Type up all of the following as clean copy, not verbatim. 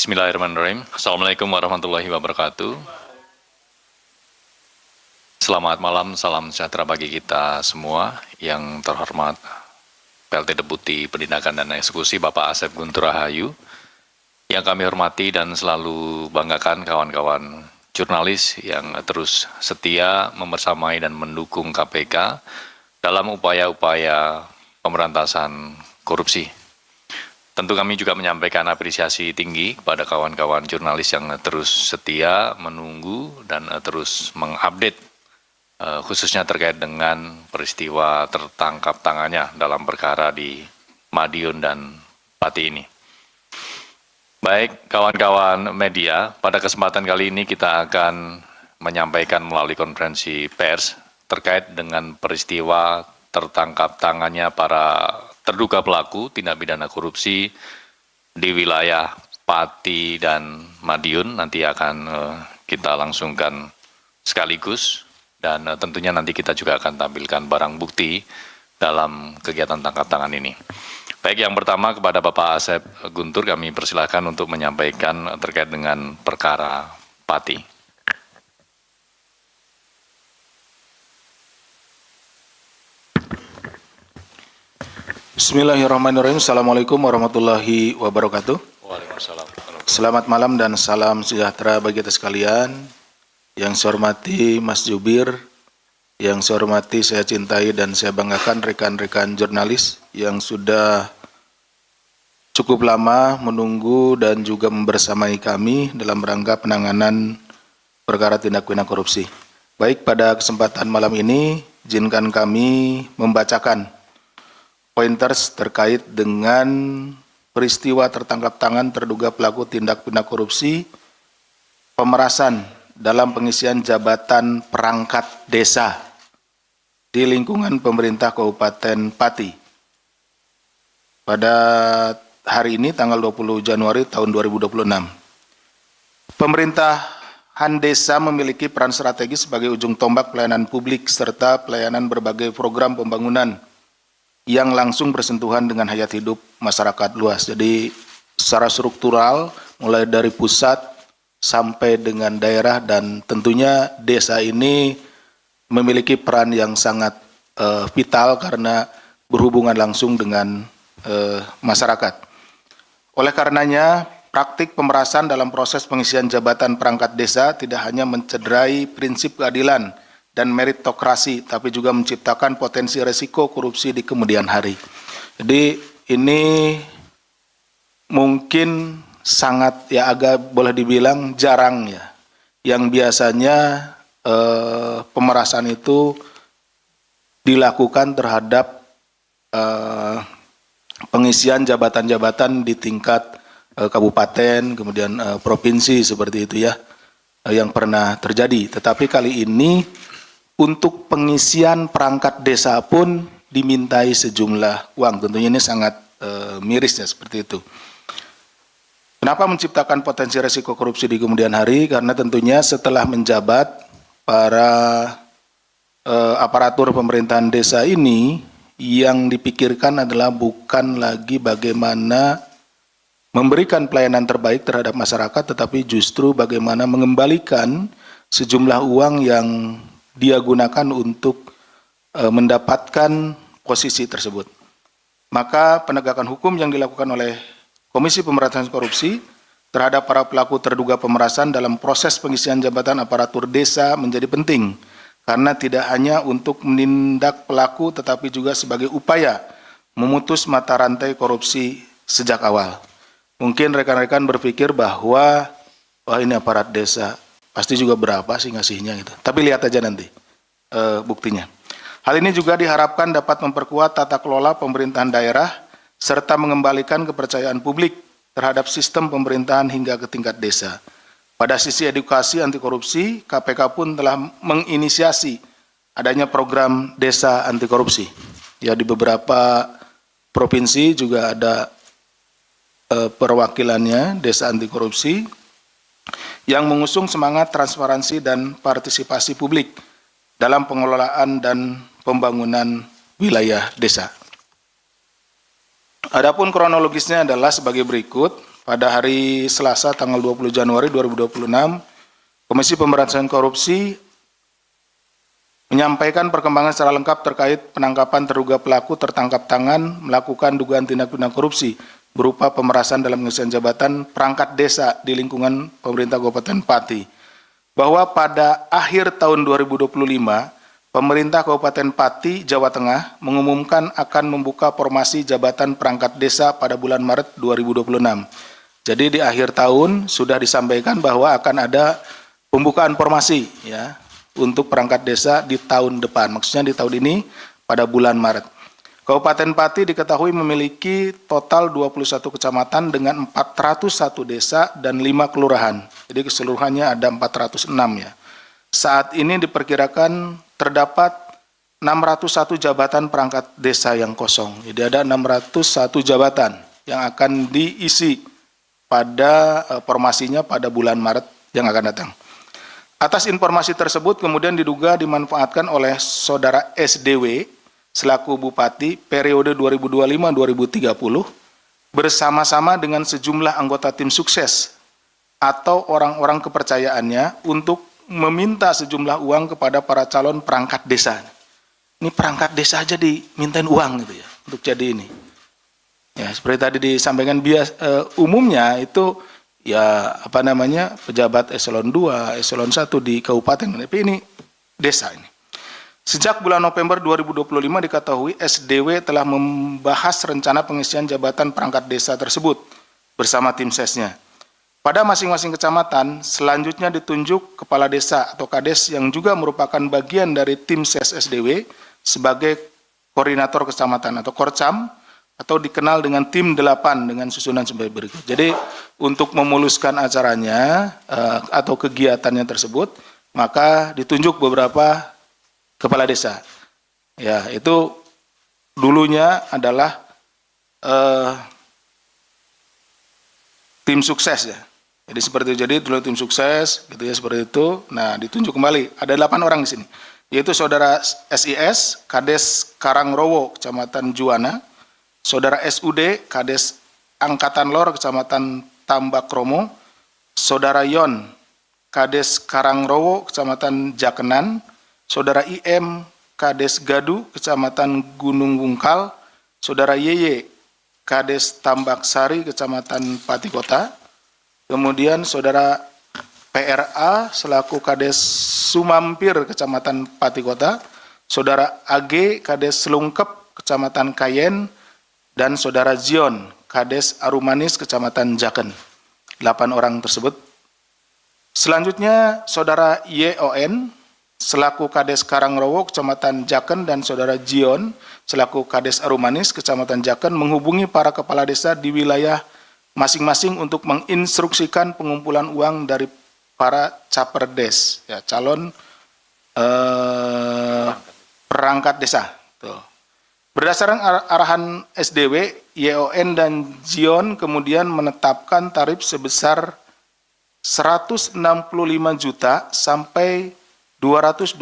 Bismillahirrahmanirrahim. Assalamualaikum warahmatullahi wabarakatuh. Selamat malam, salam sejahtera bagi kita semua. Yang terhormat PLT Deputi Penindakan dan Eksekusi Bapak Asep Guntur Rahayu, yang kami hormati dan selalu banggakan kawan-kawan jurnalis yang terus setia membersamai dan mendukung KPK dalam upaya-upaya pemberantasan korupsi. Tentu kami juga menyampaikan apresiasi tinggi kepada kawan-kawan jurnalis yang terus setia menunggu dan terus mengupdate khususnya terkait dengan peristiwa tertangkap tangannya dalam perkara di Madiun dan Pati ini. Baik, kawan-kawan media, pada kesempatan kali ini kita akan menyampaikan melalui konferensi pers terkait dengan peristiwa tertangkap tangannya para terduga pelaku tindak pidana korupsi di wilayah Pati dan Madiun. Nanti akan kita langsungkan sekaligus dan tentunya nanti kita juga akan tampilkan barang bukti dalam kegiatan tangkap tangan ini. Baik, yang pertama kepada Bapak Asep Guntur kami persilahkan untuk menyampaikan terkait dengan perkara Pati. Bismillahirrahmanirrahim. Assalamualaikum warahmatullahi wabarakatuh. Waalaikumsalam. Selamat malam dan salam sejahtera bagi kita sekalian. Yang saya hormati Mas Jubir, yang saya hormati, saya cintai dan saya banggakan rekan-rekan jurnalis yang sudah cukup lama menunggu dan juga membersamai kami dalam rangka penanganan perkara tindak pidana korupsi. Baik, pada kesempatan malam ini, izinkan kami membacakan pointers terkait dengan peristiwa tertangkap tangan terduga pelaku tindak pidana korupsi pemerasan dalam pengisian jabatan perangkat desa di lingkungan pemerintah Kabupaten Pati. Pada hari ini tanggal 20 Januari tahun 2026. Pemerintahan desa memiliki peran strategis sebagai ujung tombak pelayanan publik serta pelayanan berbagai program pembangunan yang langsung bersentuhan dengan hayat hidup masyarakat luas. Jadi secara struktural mulai dari pusat sampai dengan daerah, dan tentunya desa ini memiliki peran yang sangat vital karena berhubungan langsung dengan masyarakat. Oleh karenanya, praktik pemerasan dalam proses pengisian jabatan perangkat desa tidak hanya mencederai prinsip keadilan dan meritokrasi, tapi juga menciptakan potensi resiko korupsi di kemudian hari. Jadi ini mungkin sangat agak boleh dibilang jarang ya, yang biasanya pemerasan itu dilakukan terhadap pengisian jabatan-jabatan di tingkat kabupaten, kemudian provinsi seperti itu ya, yang pernah terjadi. Tetapi kali ini untuk pengisian perangkat desa pun dimintai sejumlah uang. Tentunya ini sangat miris ya, seperti itu. Kenapa menciptakan potensi resiko korupsi di kemudian hari? Karena tentunya setelah menjabat, para aparatur pemerintahan desa ini yang dipikirkan adalah bukan lagi bagaimana memberikan pelayanan terbaik terhadap masyarakat, tetapi justru bagaimana mengembalikan sejumlah uang yang dia gunakan untuk mendapatkan posisi tersebut. Maka penegakan hukum yang dilakukan oleh Komisi Pemberantasan Korupsi terhadap para pelaku terduga pemerasan dalam proses pengisian jabatan aparatur desa menjadi penting, karena tidak hanya untuk menindak pelaku tetapi juga sebagai upaya memutus mata rantai korupsi sejak awal. Mungkin rekan-rekan berpikir bahwa wah ini aparat desa, pasti juga berapa sih ngasihnya gitu. Tapi lihat aja nanti buktinya. Hal ini juga diharapkan dapat memperkuat tata kelola pemerintahan daerah serta mengembalikan kepercayaan publik terhadap sistem pemerintahan hingga ke tingkat desa. Pada sisi edukasi anti korupsi, KPK pun telah menginisiasi adanya program desa anti korupsi. Ya, di beberapa provinsi juga ada perwakilannya desa anti korupsi yang mengusung semangat transparansi dan partisipasi publik dalam pengelolaan dan pembangunan wilayah desa. Adapun kronologisnya adalah sebagai berikut. pada hari Selasa tanggal 20 Januari 2026, Komisi Pemberantasan Korupsi menyampaikan perkembangan secara lengkap terkait penangkapan terduga pelaku tertangkap tangan melakukan dugaan tindak pidana korupsi berupa pemerasan dalam pengisian jabatan perangkat desa di lingkungan pemerintah Kabupaten Pati. Bahwa pada akhir tahun 2025, pemerintah Kabupaten Pati, Jawa Tengah mengumumkan akan membuka formasi jabatan perangkat desa pada bulan Maret 2026. Jadi di akhir tahun sudah disampaikan bahwa akan ada pembukaan formasi ya untuk perangkat desa di tahun depan. Maksudnya di tahun ini pada bulan Maret. Kabupaten Pati diketahui memiliki total 21 kecamatan dengan 401 desa dan 5 kelurahan. Jadi keseluruhannya ada 406 ya. Saat ini diperkirakan terdapat 601 jabatan perangkat desa yang kosong. Jadi ada 601 jabatan yang akan diisi pada formasinya pada bulan Maret yang akan datang. Atas informasi tersebut kemudian diduga dimanfaatkan oleh saudara SDW selaku Bupati periode 2025-2030 bersama-sama dengan sejumlah anggota tim sukses atau orang-orang kepercayaannya untuk meminta sejumlah uang kepada para calon perangkat desa. Ini perangkat desa aja dimintain uang gitu ya untuk jadi ini. Ya seperti tadi disampaikan umumnya itu ya pejabat eselon 2, eselon 1 di kabupaten, tapi ini desa ini. Sejak bulan November 2025 diketahui SDW telah membahas rencana pengisian jabatan perangkat desa tersebut bersama tim sesnya. Pada masing-masing kecamatan, selanjutnya ditunjuk kepala desa atau kades yang juga merupakan bagian dari tim ses SDW sebagai koordinator kecamatan atau korcam atau dikenal dengan tim 8 dengan susunan sebagai berikut. Jadi untuk memuluskan acaranya atau kegiatannya tersebut, maka ditunjuk beberapa kepala desa. Ya, itu dulunya adalah tim sukses ya. Jadi seperti itu. Jadi dulu tim sukses gitu ya seperti itu. Nah, ditunjuk kembali. Ada 8 orang di sini. Yaitu saudara SIS, Kades Karangrowo, Kecamatan Juwana, saudara SUD, Kades Angkatan Lor, Kecamatan Tambakromo, saudara Yon, Kades Karangrowo, Kecamatan Jakenan, saudara IM, Kades Gadu, Kecamatan Gunung Bungkal, saudara YY, Kades Tambaksari, Kecamatan Pati Kota, kemudian saudara PRA selaku Kades Sumampir, Kecamatan Pati Kota, saudara AG, Kades Selungkep, Kecamatan Kayen, dan saudara Zion, Kades Arumanis, Kecamatan Jaken. 8 orang tersebut. Selanjutnya saudara YON selaku Kades Karangrowo, Kecamatan Jaken, dan saudara Zion selaku Kades Arumanis, Kecamatan Jaken menghubungi para kepala desa di wilayah masing-masing untuk menginstruksikan pengumpulan uang dari para caperdes, ya, calon perangkat desa. Tuh. Berdasarkan arahan SDW, YON dan Zion kemudian menetapkan tarif sebesar 165 juta sampai 225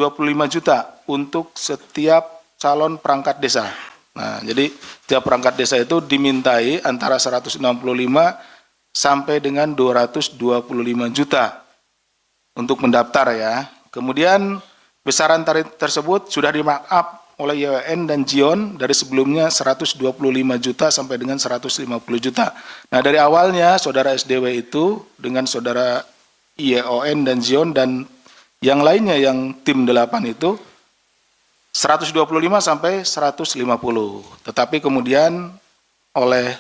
juta untuk setiap calon perangkat desa. Nah, jadi tiap perangkat desa itu dimintai antara 165 sampai dengan 225 juta untuk mendaftar ya. Kemudian besaran tarif tersebut sudah di-markup oleh YON dan Zion dari sebelumnya 125 juta sampai dengan 150 juta. Nah, dari awalnya saudara SDW itu dengan saudara YON dan Zion dan yang lainnya yang tim 8 itu 125 sampai 150. Tetapi kemudian oleh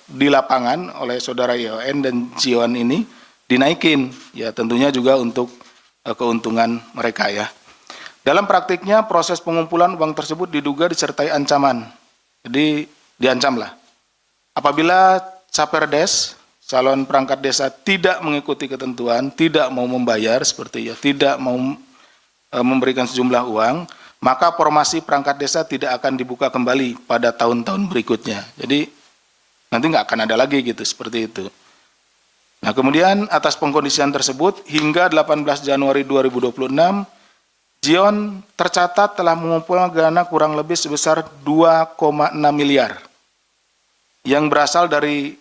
di lapangan oleh saudara YON dan Zion ini dinaikin ya tentunya juga untuk keuntungan mereka ya. Dalam praktiknya proses pengumpulan uang tersebut diduga disertai ancaman. Jadi diancamlah. Apabila caperdes calon perangkat desa tidak mengikuti ketentuan, tidak mau membayar seperti ya, tidak mau memberikan sejumlah uang, maka formasi perangkat desa tidak akan dibuka kembali pada tahun-tahun berikutnya. Jadi nanti nggak akan ada lagi gitu seperti itu. Nah, kemudian atas pengkondisian tersebut hingga 18 Januari 2026 Zion tercatat telah mengumpulkan dana kurang lebih sebesar 2,6 miliar yang berasal dari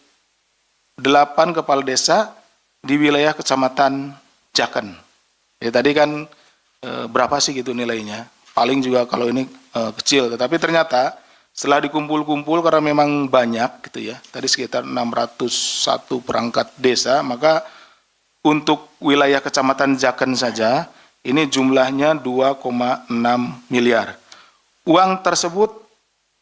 8 kepala desa di wilayah Kecamatan Jaken. Ya tadi kan berapa sih gitu nilainya? Paling juga kalau ini kecil, tetapi ternyata setelah dikumpul-kumpul karena memang banyak gitu ya, tadi sekitar 601 perangkat desa, maka untuk wilayah Kecamatan Jaken saja ini jumlahnya 2,6 miliar. Uang tersebut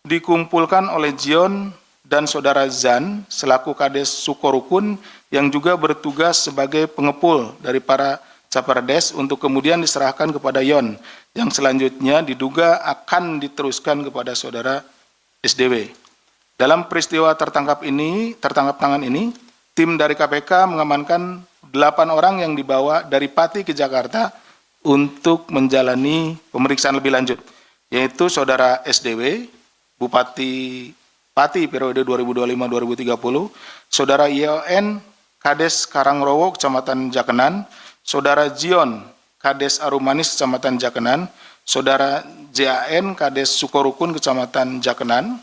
dikumpulkan oleh Jion dan saudara Zan selaku Kades Sukorukun yang juga bertugas sebagai pengepul dari para Caperdes untuk kemudian diserahkan kepada Yon yang selanjutnya diduga akan diteruskan kepada saudara SDW. Dalam peristiwa tertangkap tangan ini, tim dari KPK mengamankan 8 orang yang dibawa dari Pati ke Jakarta untuk menjalani pemeriksaan lebih lanjut, yaitu saudara SDW, Bupati Pati periode 2025-2030, saudara ION, Kades Karangrowo, Kecamatan Jakenan, saudara Jion, Kades Arumanis, Kecamatan Jakenan, saudara JAN, Kades Sukorukun, Kecamatan Jakenan,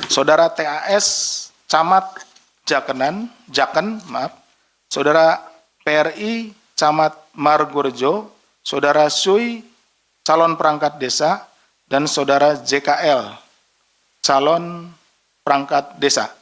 saudara TAS, Camat Jaken, saudara PRI, Camat Margorejo, saudara Sui, calon perangkat desa, dan saudara JKL, calon perangkat desa.